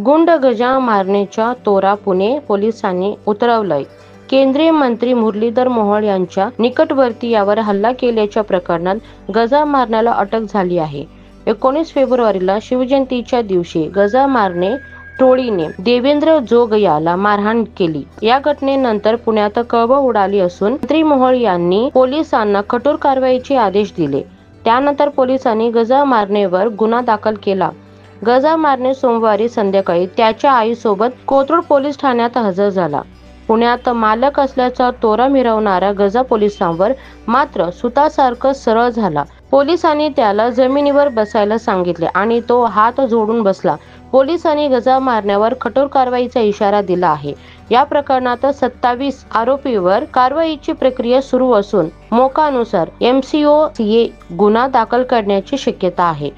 गुंड गजा मारण्याच्या तोरा पुणे पोलिसांनी उतरवलाय। केंद्रीय मंत्री मुरलीधर मोहोळ यांच्या निकटवर्ती यावर हल्ला केल्याच्या प्रकरणात गजा मारण्याला अटक झाली आहे। 19 फेब्रुवारीला शिवजयंतीच्या दिवशी गजा मारणे टोळीने देवेंद्र जोग याला मारहाण केली। या घटनेनंतर पुण्यात खळबळ उडाली असून मंत्री मोहोळ यांनी पोलिसांना कठोर कारवाईचे आदेश दिले। त्यानंतर पोलिसांनी गजा मारणेवर गुन्हा दाखल केला। गजा मारणे सोमवारी संध्याकाळी त्याच्या आईसोबत कोथरूड पोलीस ठाण्यात हजर झाला। पुण्यात मालक असल्याचा तोरा मिरवणारा गजा पोलिसांवर मात्र सुतासारखं सरळ झाला। पोलिसांनी त्याला जमिनीवर बसायला सांगितले आणि तो हात जोडून बसला। पोलिसांनी गजा मारण्यावर कठोर कारवाईचा इशारा दिला आहे। या प्रकरणात 27 आरोपींवर कारवाईची प्रक्रिया सुरू असून मोकानुसार MCOCA गुन्हा दाखल करण्याची शक्यता आहे।